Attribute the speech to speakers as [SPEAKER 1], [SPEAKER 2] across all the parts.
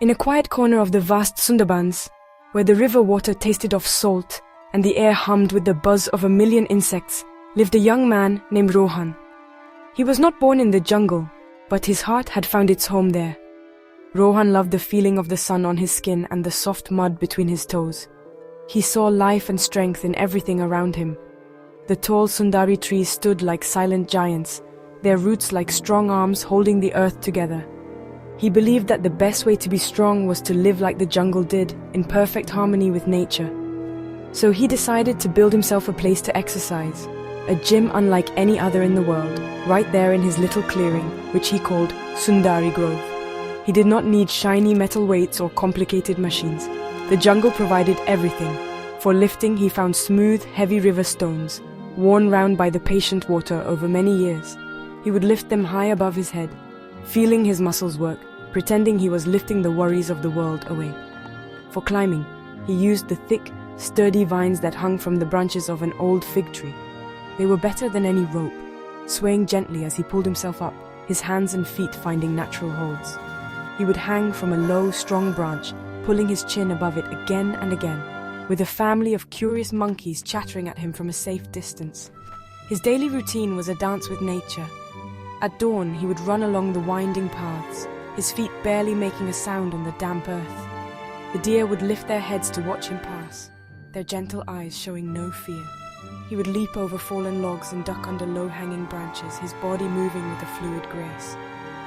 [SPEAKER 1] In a quiet corner of the vast Sundarbans, where the river water tasted of salt and the air hummed with the buzz of a million insects, lived a young man named Rohan. He was not born in the jungle, but his heart had found its home there. Rohan loved the feeling of the sun on his skin and the soft mud between his toes. He saw life and strength in everything around him. The tall Sundari trees stood like silent giants, their roots like strong arms holding the earth together. He believed that the best way to be strong was to live like the jungle did, in perfect harmony with nature. So he decided to build himself a place to exercise, a gym unlike any other in the world, right there in his little clearing, which he called Sundari Grove. He did not need shiny metal weights or complicated machines. The jungle provided everything. For lifting, he found smooth, heavy river stones, worn round by the patient water over many years. He would lift them high above his head, feeling his muscles work, pretending he was lifting the worries of the world away. For climbing, he used the thick, sturdy vines that hung from the branches of an old fig tree. They were better than any rope, swaying gently as he pulled himself up, his hands and feet finding natural holds. He would hang from a low, strong branch, pulling his chin above it again and again, with a family of curious monkeys chattering at him from a safe distance. His daily routine was a dance with nature. At dawn, he would run along the winding paths, his feet barely making a sound on the damp earth. The deer would lift their heads to watch him pass, their gentle eyes showing no fear. He would leap over fallen logs and duck under low-hanging branches, his body moving with a fluid grace.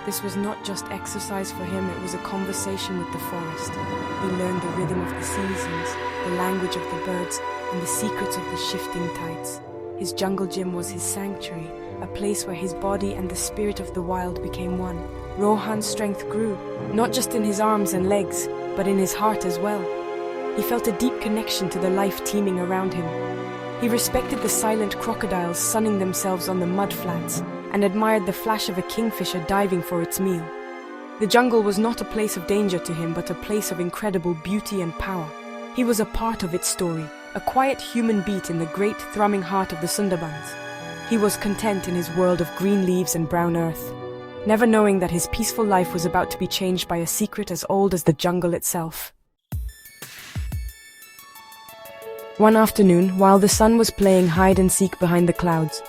[SPEAKER 1] This was not just exercise for him, it was a conversation with the forest. He learned the rhythm of the seasons, the language of the birds, and the secrets of the shifting tides. His jungle gym was his sanctuary, a place where his body and the spirit of the wild became one. Rohan's strength grew, not just in his arms and legs, but in his heart as well. He felt a deep connection to the life teeming around him. He respected the silent crocodiles sunning themselves on the mud flats and admired the flash of a kingfisher diving for its meal. The jungle was not a place of danger to him, but a place of incredible beauty and power. He was a part of its story, a quiet human beat in the great thrumming heart of the Sundarbans. He was content in his world of green leaves and brown earth, never knowing that his peaceful life was about to be changed by a secret as old as the jungle itself. One afternoon, while the sun was playing hide-and-seek behind the clouds,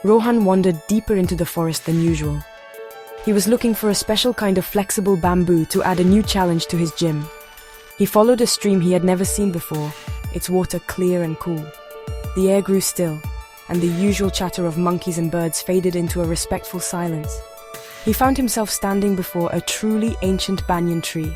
[SPEAKER 1] Rohan wandered deeper into the forest than usual. He was looking for a special kind of flexible bamboo to add a new challenge to his gym. He followed a stream he had never seen before, its water clear and cool. The air grew still, and the usual chatter of monkeys and birds faded into a respectful silence. He found himself standing before a truly ancient banyan tree.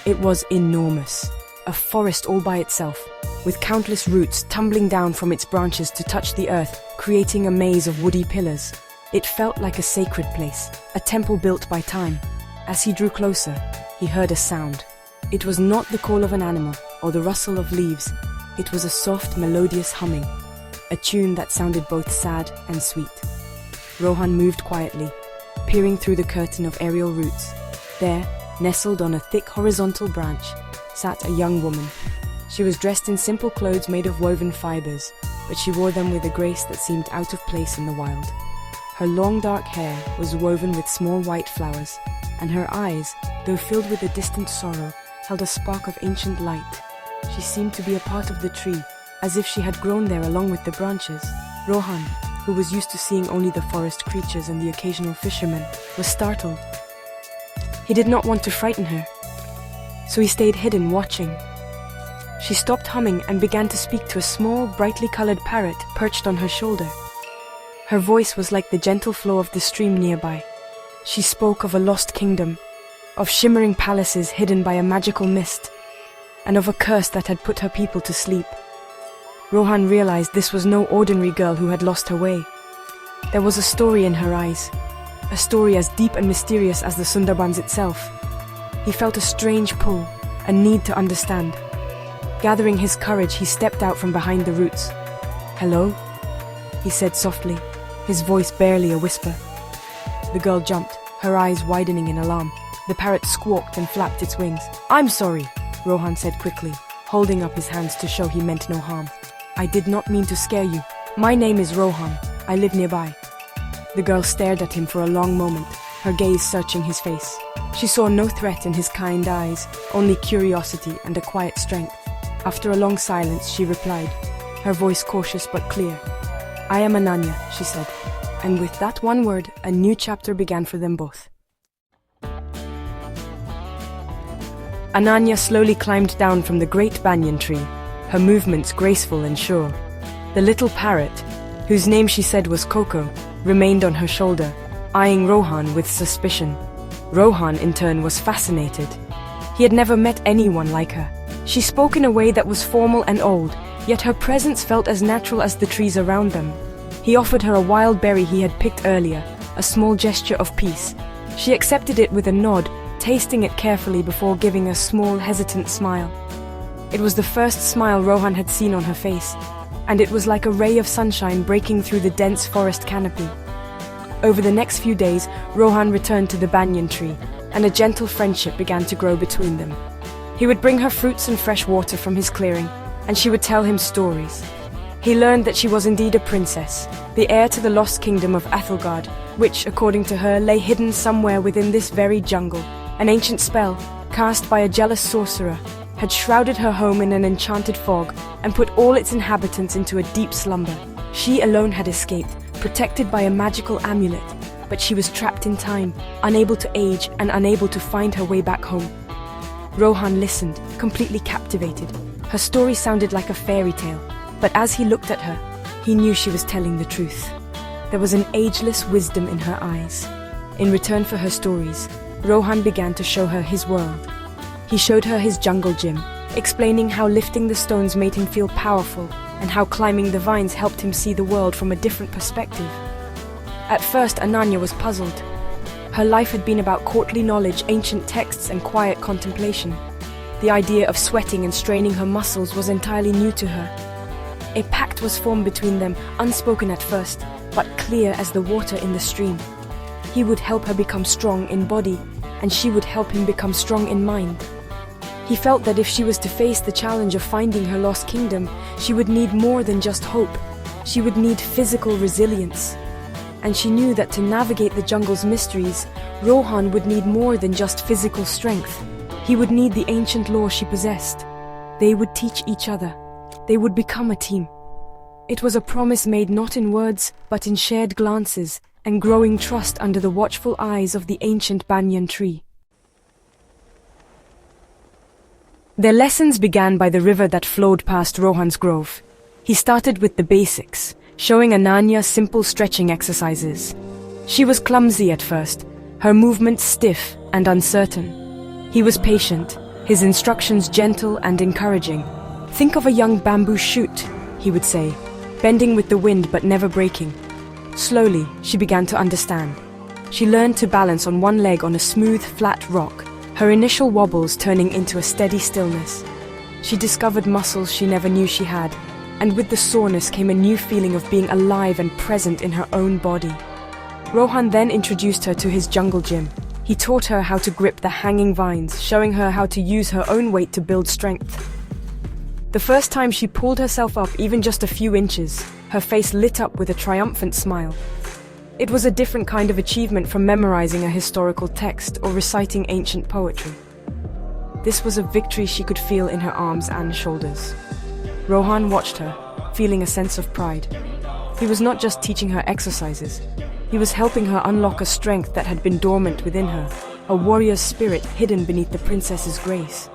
[SPEAKER 1] It was enormous, a forest all by itself, with countless roots tumbling down from its branches to touch the earth, creating a maze of woody pillars. It felt like a sacred place, a temple built by time. As he drew closer, he heard a sound. It was not the call of an animal or the rustle of leaves. It was a soft, melodious humming, a tune that sounded both sad and sweet. Rohan moved quietly, peering through the curtain of aerial roots. There, nestled on a thick horizontal branch, sat a young woman. She was dressed in simple clothes made of woven fibers, but she wore them with a grace that seemed out of place in the wild. Her long dark hair was woven with small white flowers, and her eyes, though filled with a distant sorrow, held a spark of ancient light. She seemed to be a part of the tree, as if she had grown there along with the branches. Rohan, who was used to seeing only the forest creatures and the occasional fishermen, was startled. He did not want to frighten her, so he stayed hidden, watching. She stopped humming and began to speak to a small, brightly colored parrot perched on her shoulder. Her voice was like the gentle flow of the stream nearby. She spoke of a lost kingdom, of shimmering palaces hidden by a magical mist, and of a curse that had put her people to sleep. Rohan realized this was no ordinary girl who had lost her way. There was a story in her eyes, a story as deep and mysterious as the Sundarbans itself. He felt a strange pull, a need to understand. Gathering his courage, he stepped out from behind the roots. "Hello?" he said softly, his voice barely a whisper. The girl jumped, her eyes widening in alarm. The parrot squawked and flapped its wings. "I'm sorry," Rohan said quickly, holding up his hands to show he meant no harm. "I did not mean to scare you. My name is Rohan. I live nearby." The girl stared at him for a long moment, her gaze searching his face. She saw no threat in his kind eyes, only curiosity and a quiet strength. After a long silence, she replied, her voice cautious but clear. "I am Ananya," she said. And with that one word, a new chapter began for them both. Ananya slowly climbed down from the great banyan tree, her movements graceful and sure. The little parrot, whose name she said was Coco, remained on her shoulder, eyeing Rohan with suspicion. Rohan, in turn, was fascinated. He had never met anyone like her. She spoke in a way that was formal and old, yet her presence felt as natural as the trees around them. He offered her a wild berry he had picked earlier, a small gesture of peace. She accepted it with a nod, tasting it carefully before giving a small, hesitant smile. It was the first smile Rohan had seen on her face, and it was like a ray of sunshine breaking through the dense forest canopy. Over the next few days, Rohan returned to the banyan tree, and a gentle friendship began to grow between them. He would bring her fruits and fresh water from his clearing, and she would tell him stories. He learned that she was indeed a princess, the heir to the lost kingdom of Athelgard, which, according to her, lay hidden somewhere within this very jungle. An ancient spell, cast by a jealous sorcerer, had shrouded her home in an enchanted fog and put all its inhabitants into a deep slumber. She alone had escaped, protected by a magical amulet, but she was trapped in time, unable to age and unable to find her way back home. Rohan listened, completely captivated. Her story sounded like a fairy tale, but as he looked at her, he knew she was telling the truth. There was an ageless wisdom in her eyes. In return for her stories, Rohan began to show her his world. He showed her his jungle gym, explaining how lifting the stones made him feel powerful and how climbing the vines helped him see the world from a different perspective. At first, Ananya was puzzled. Her life had been about courtly knowledge, ancient texts, and quiet contemplation. The idea of sweating and straining her muscles was entirely new to her. A pact was formed between them, unspoken at first, but clear as the water in the stream. He would help her become strong in body, and she would help him become strong in mind. He felt that if she was to face the challenge of finding her lost kingdom, she would need more than just hope. She would need physical resilience. And she knew that to navigate the jungle's mysteries, Rohan would need more than just physical strength. He would need the ancient lore she possessed. They would teach each other. They would become a team. It was a promise made not in words, but in shared glances and growing trust under the watchful eyes of the ancient banyan tree. Their lessons began by the river that flowed past Rohan's grove. He started with the basics, showing Ananya simple stretching exercises. She was clumsy at first, her movements stiff and uncertain. He was patient, his instructions gentle and encouraging. "Think of a young bamboo shoot," he would say, bending with the wind but never breaking. Slowly, she began to understand. She learned to balance on one leg on a smooth, flat rock, her initial wobbles turning into a steady stillness. She discovered muscles she never knew she had, and with the soreness came a new feeling of being alive and present in her own body. Rohan then introduced her to his jungle gym. He taught her how to grip the hanging vines, showing her how to use her own weight to build strength. The first time she pulled herself up even just a few inches, her face lit up with a triumphant smile. It was a different kind of achievement from memorizing a historical text or reciting ancient poetry. This was a victory she could feel in her arms and shoulders. Rohan watched her, feeling a sense of pride. He was not just teaching her exercises. He was helping her unlock a strength that had been dormant within her, a warrior's spirit hidden beneath the princess's grace.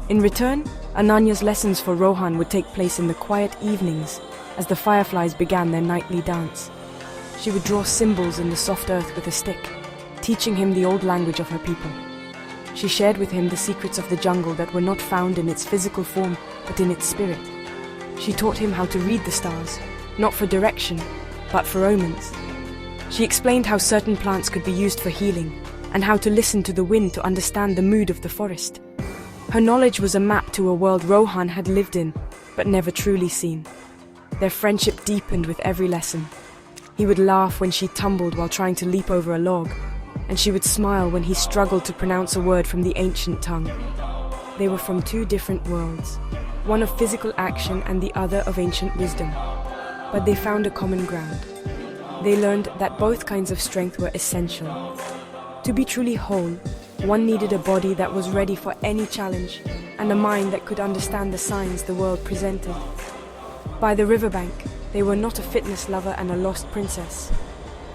[SPEAKER 1] In return, Ananya's lessons for Rohan would take place in the quiet evenings as the fireflies began their nightly dance. She would draw symbols in the soft earth with a stick, teaching him the old language of her people. She shared with him the secrets of the jungle that were not found in its physical form, but in its spirit. She taught him how to read the stars, not for direction, but for omens. She explained how certain plants could be used for healing, and how to listen to the wind to understand the mood of the forest. Her knowledge was a map to a world Rohan had lived in, but never truly seen. Their friendship deepened with every lesson. He would laugh when she tumbled while trying to leap over a log, and she would smile when he struggled to pronounce a word from the ancient tongue. They were from two different worlds, one of physical action and the other of ancient wisdom. But they found a common ground. They learned that both kinds of strength were essential. To be truly whole, one needed a body that was ready for any challenge, and a mind that could understand the signs the world presented. By the riverbank, they were not a fitness lover and a lost princess.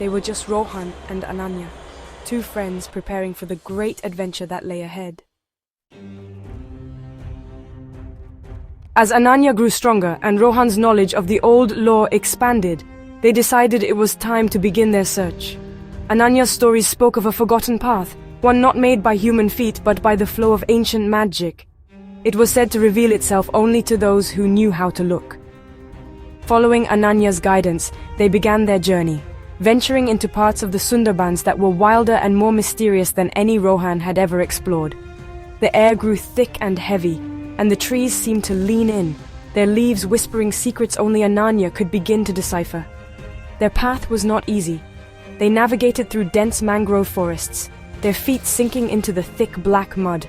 [SPEAKER 1] They were just Rohan and Ananya, two friends preparing for the great adventure that lay ahead. As Ananya grew stronger and Rohan's knowledge of the old lore expanded, they decided it was time to begin their search. Ananya's stories spoke of a forgotten path, one not made by human feet but by the flow of ancient magic. It was said to reveal itself only to those who knew how to look. Following Ananya's guidance, they began their journey, venturing into parts of the Sundarbans that were wilder and more mysterious than any Rohan had ever explored. The air grew thick and heavy, and the trees seemed to lean in, their leaves whispering secrets only Ananya could begin to decipher. Their path was not easy. They navigated through dense mangrove forests, their feet sinking into the thick black mud.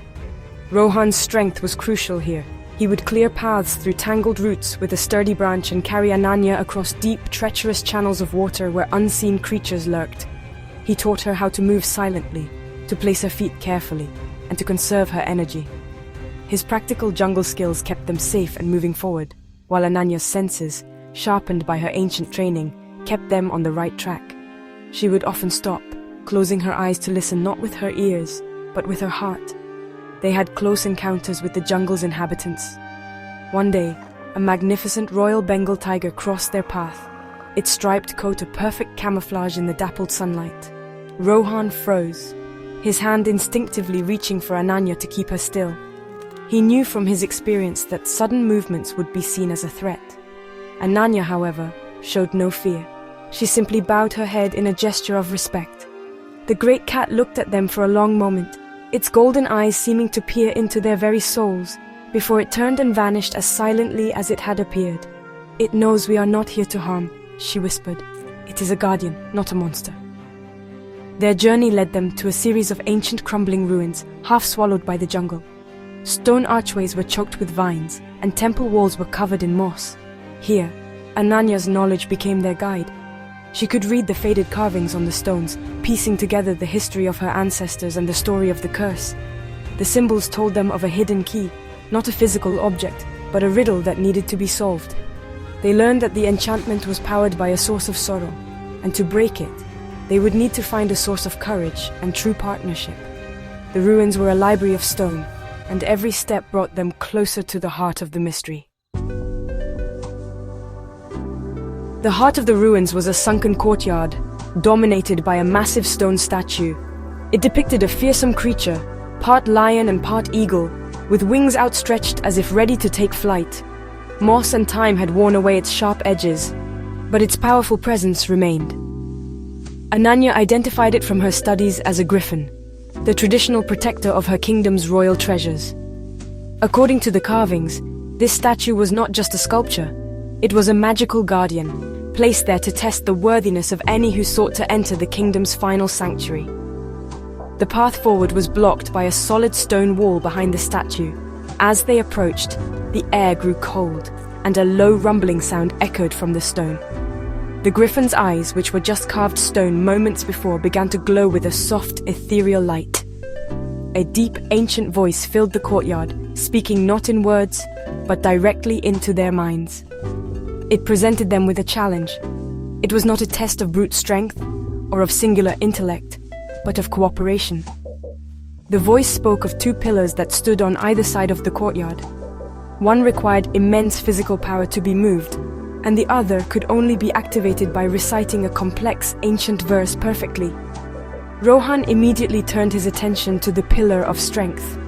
[SPEAKER 1] Rohan's strength was crucial here. He would clear paths through tangled roots with a sturdy branch and carry Ananya across deep, treacherous channels of water where unseen creatures lurked. He taught her how to move silently, to place her feet carefully, and to conserve her energy. His practical jungle skills kept them safe and moving forward, while Ananya's senses, sharpened by her ancient training, kept them on the right track. She would often stop, closing her eyes to listen not with her ears, but with her heart. They had close encounters with the jungle's inhabitants. One day, a magnificent royal Bengal tiger crossed their path, its striped coat a perfect camouflage in the dappled sunlight. Rohan froze, his hand instinctively reaching for Ananya to keep her still. He knew from his experience that sudden movements would be seen as a threat. Ananya, however, showed no fear. She simply bowed her head in a gesture of respect. The great cat looked at them for a long moment, its golden eyes seeming to peer into their very souls, before it turned and vanished as silently as it had appeared. "It knows we are not here to harm," she whispered. "It is a guardian, not a monster." Their journey led them to a series of ancient crumbling ruins, half swallowed by the jungle. Stone archways were choked with vines, and temple walls were covered in moss. Here, Ananya's knowledge became their guide. She could read the faded carvings on the stones, piecing together the history of her ancestors and the story of the curse. The symbols told them of a hidden key, not a physical object, but a riddle that needed to be solved. They learned that the enchantment was powered by a source of sorrow, and to break it, they would need to find a source of courage and true partnership. The ruins were a library of stone, and every step brought them closer to the heart of the mystery. The heart of the ruins was a sunken courtyard, dominated by a massive stone statue. It depicted a fearsome creature, part lion and part eagle, with wings outstretched as if ready to take flight. Moss and time had worn away its sharp edges, but its powerful presence remained. Ananya identified it from her studies as a griffin, the traditional protector of her kingdom's royal treasures. According to the carvings, this statue was not just a sculpture. It was a magical guardian, placed there to test the worthiness of any who sought to enter the kingdom's final sanctuary. The path forward was blocked by a solid stone wall behind the statue. As they approached, the air grew cold, and a low rumbling sound echoed from the stone. The griffin's eyes, which were just carved stone moments before, began to glow with a soft, ethereal light. A deep, ancient voice filled the courtyard, speaking not in words, but directly into their minds. It presented them with a challenge. It was not a test of brute strength or of singular intellect, but of cooperation. The voice spoke of two pillars that stood on either side of the courtyard. One required immense physical power to be moved, and the other could only be activated by reciting a complex ancient verse perfectly. Rohan immediately turned his attention to the pillar of strength.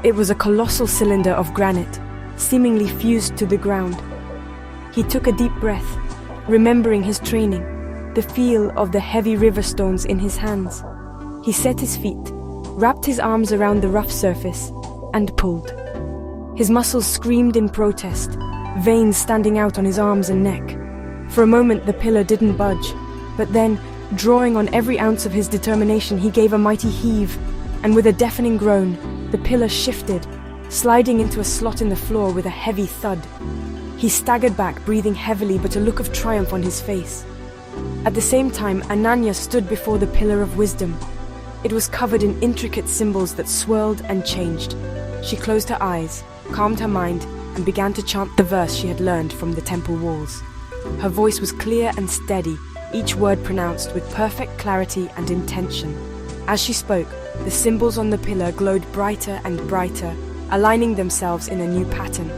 [SPEAKER 1] It was a colossal cylinder of granite, seemingly fused to the ground. He took a deep breath, remembering his training, the feel of the heavy river stones in his hands. He set his feet, wrapped his arms around the rough surface, and pulled. His muscles screamed in protest, veins standing out on his arms and neck. For a moment the pillar didn't budge, but then, drawing on every ounce of his determination, he gave a mighty heave, and with a deafening groan, the pillar shifted, sliding into a slot in the floor with a heavy thud. He staggered back, breathing heavily, but a look of triumph on his face. At the same time, Ananya stood before the pillar of wisdom. It was covered in intricate symbols that swirled and changed. She closed her eyes, calmed her mind, and began to chant the verse she had learned from the temple walls. Her voice was clear and steady, each word pronounced with perfect clarity and intention. As she spoke, the symbols on the pillar glowed brighter and brighter, aligning themselves in a new pattern.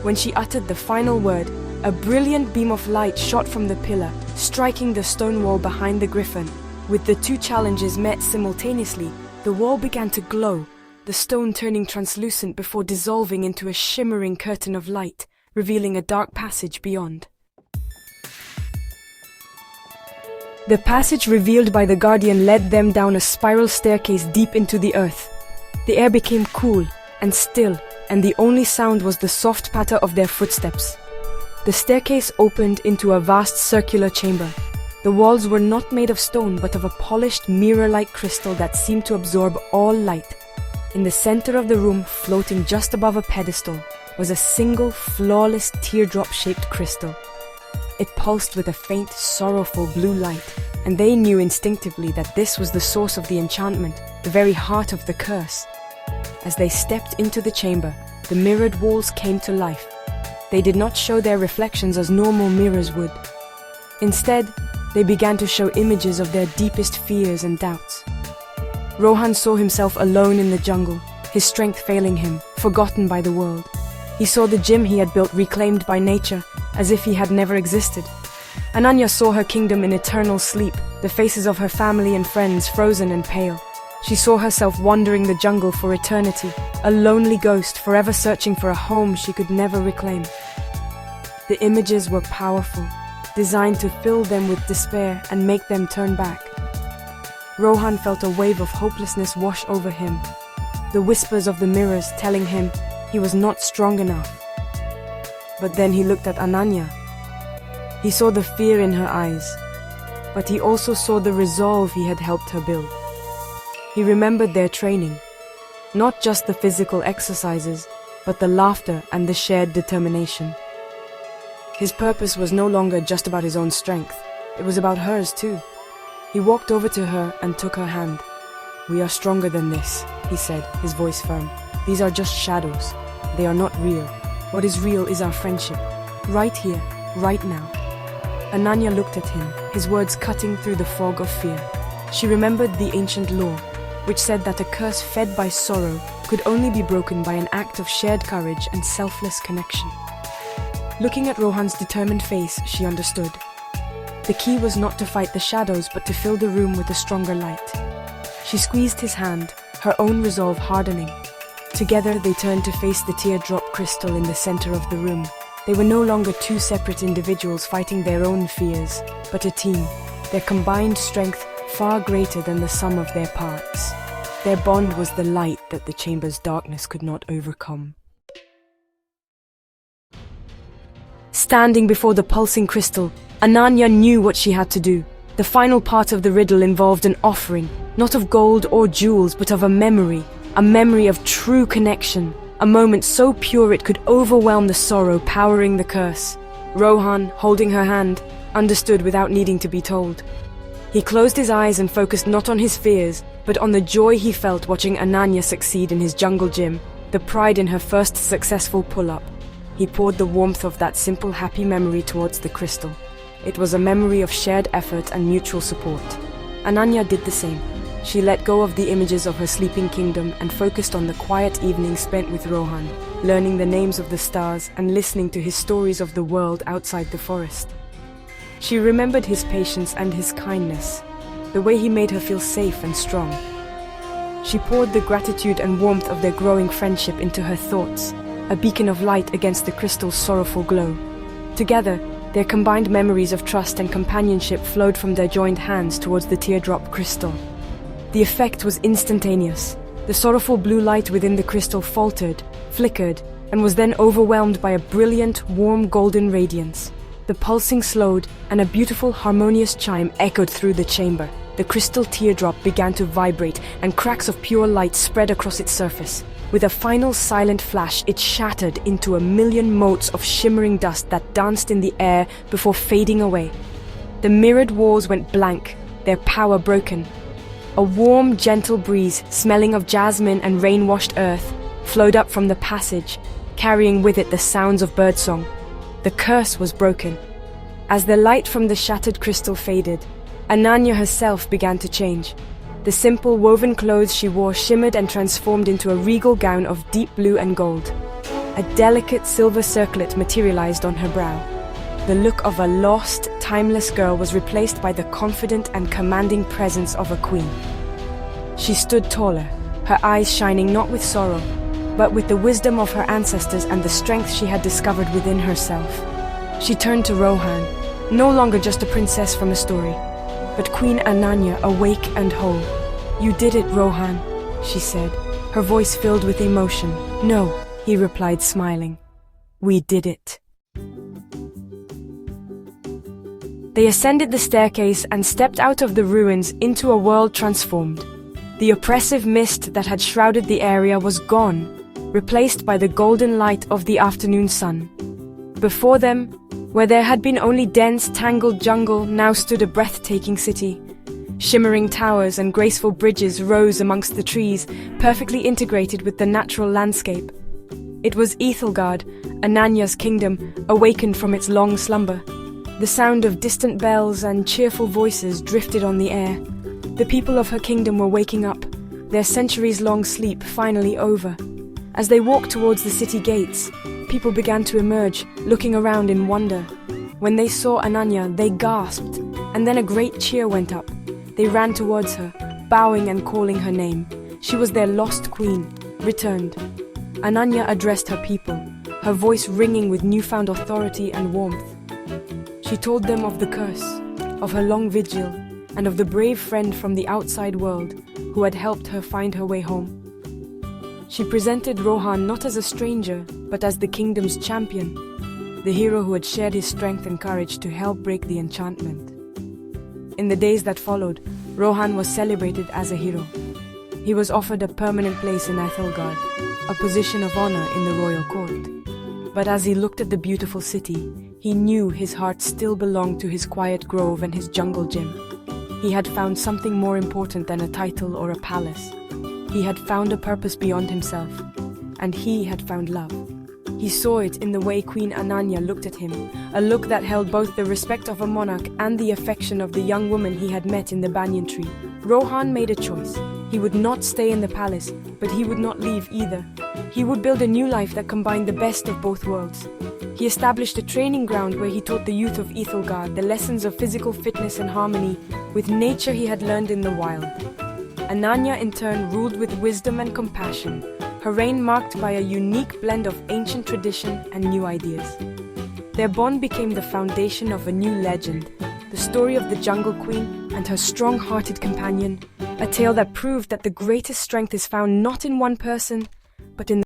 [SPEAKER 1] When she uttered the final word, a brilliant beam of light shot from the pillar, striking the stone wall behind the griffin. With the two challenges met simultaneously, the wall began to glow, the stone turning translucent before dissolving into a shimmering curtain of light, revealing a dark passage beyond. The passage revealed by the guardian led them down a spiral staircase deep into the earth. The air became cool and still, and the only sound was the soft patter of their footsteps. The staircase opened into a vast circular chamber. The walls were not made of stone but of a polished mirror-like crystal that seemed to absorb all light. In the center of the room, floating just above a pedestal, was a single, flawless, teardrop-shaped crystal. It pulsed with a faint, sorrowful blue light, and they knew instinctively that this was the source of the enchantment, the very heart of the curse. As they stepped into the chamber, the mirrored walls came to life. They did not show their reflections as normal mirrors would. Instead, they began to show images of their deepest fears and doubts. Rohan saw himself alone in the jungle, his strength failing him, forgotten by the world. He saw the gym he had built reclaimed by nature, as if he had never existed. Ananya saw her kingdom in eternal sleep, the faces of her family and friends frozen and pale. She saw herself wandering the jungle for eternity, a lonely ghost forever searching for a home she could never reclaim. The images were powerful, designed to fill them with despair and make them turn back. Rohan felt a wave of hopelessness wash over him, the whispers of the mirrors telling him he was not strong enough. But then he looked at Ananya. He saw the fear in her eyes, but he also saw the resolve he had helped her build. He remembered their training, not just the physical exercises, but the laughter and the shared determination. His purpose was no longer just about his own strength, it was about hers too. He walked over to her and took her hand. "We are stronger than this," he said, his voice firm. "These are just shadows. They are not real. What is real is our friendship. Right here, right now." Ananya looked at him, his words cutting through the fog of fear. She remembered the ancient law, which said that a curse fed by sorrow could only be broken by an act of shared courage and selfless connection. Looking at Rohan's determined face, she understood. The key was not to fight the shadows, but to fill the room with a stronger light. She squeezed his hand, her own resolve hardening. Together they turned to face the teardrop crystal in the center of the room. They were no longer two separate individuals fighting their own fears, but a team, their combined strength far greater than the sum of their parts. Their bond was the light that the chamber's darkness could not overcome. Standing before the pulsing crystal, Ananya knew what she had to do. The final part of the riddle involved an offering, not of gold or jewels, but of a memory of true connection, a moment so pure it could overwhelm the sorrow powering the curse. Rohan, holding her hand, understood without needing to be told. He closed his eyes and focused not on his fears, but on the joy he felt watching Ananya succeed in his jungle gym, the pride in her first successful pull-up. He poured the warmth of that simple, happy memory towards the crystal. It was a memory of shared effort and mutual support. Ananya did the same. She let go of the images of her sleeping kingdom and focused on the quiet evening spent with Rohan, learning the names of the stars and listening to his stories of the world outside the forest. She remembered his patience and his kindness, the way he made her feel safe and strong. She poured the gratitude and warmth of their growing friendship into her thoughts, a beacon of light against the crystal's sorrowful glow. Together, their combined memories of trust and companionship flowed from their joined hands towards the teardrop crystal. The effect was instantaneous. The sorrowful blue light within the crystal faltered, flickered, and was then overwhelmed by a brilliant, warm golden radiance. The pulsing slowed, and a beautiful, harmonious chime echoed through the chamber. The crystal teardrop began to vibrate, and cracks of pure light spread across its surface. With a final silent flash, it shattered into a million motes of shimmering dust that danced in the air before fading away. The mirrored walls went blank, their power broken. A warm, gentle breeze, smelling of jasmine and rain-washed earth, flowed up from the passage, carrying with it the sounds of birdsong. The curse was broken. As the light from the shattered crystal faded, Ananya herself began to change. The simple woven clothes she wore shimmered and transformed into a regal gown of deep blue and gold. A delicate silver circlet materialized on her brow. The look of a lost, timeless girl was replaced by the confident and commanding presence of a queen. She stood taller, her eyes shining not with sorrow, but with the wisdom of her ancestors and the strength she had discovered within herself. She turned to Rohan, no longer just a princess from a story, but Queen Ananya, awake and whole. "You did it, Rohan," she said, her voice filled with emotion. "No," he replied, smiling. "We did it." They ascended the staircase and stepped out of the ruins into a world transformed. The oppressive mist that had shrouded the area was gone, replaced by the golden light of the afternoon sun. Before them, where there had been only dense, tangled jungle, now stood a breathtaking city. Shimmering towers and graceful bridges rose amongst the trees, perfectly integrated with the natural landscape. It was Ethelgard, Ananya's kingdom, awakened from its long slumber. The sound of distant bells and cheerful voices drifted on the air. The people of her kingdom were waking up, their centuries-long sleep finally over. As they walked towards the city gates, people began to emerge, looking around in wonder. When they saw Ananya, they gasped, and then a great cheer went up. They ran towards her, bowing and calling her name. She was their lost queen, returned. Ananya addressed her people, her voice ringing with newfound authority and warmth. She told them of the curse, of her long vigil, and of the brave friend from the outside world who had helped her find her way home. She presented Rohan not as a stranger, but as the kingdom's champion, the hero who had shared his strength and courage to help break the enchantment. In the days that followed, Rohan was celebrated as a hero. He was offered a permanent place in Ethelgard, a position of honor in the royal court. But as he looked at the beautiful city, he knew his heart still belonged to his quiet grove and his jungle gym. He had found something more important than a title or a palace. He had found a purpose beyond himself, and he had found love. He saw it in the way Queen Ananya looked at him, a look that held both the respect of a monarch and the affection of the young woman he had met in the banyan tree. Rohan made a choice. He would not stay in the palace, but he would not leave either. He would build a new life that combined the best of both worlds. He established a training ground where he taught the youth of Ethelgard the lessons of physical fitness and harmony with nature he had learned in the wild. Ananya in turn ruled with wisdom and compassion, her reign marked by a unique blend of ancient tradition and new ideas. Their bond became the foundation of a new legend, the story of the Jungle Queen and her strong-hearted companion, a tale that proved that the greatest strength is found not in one person, but in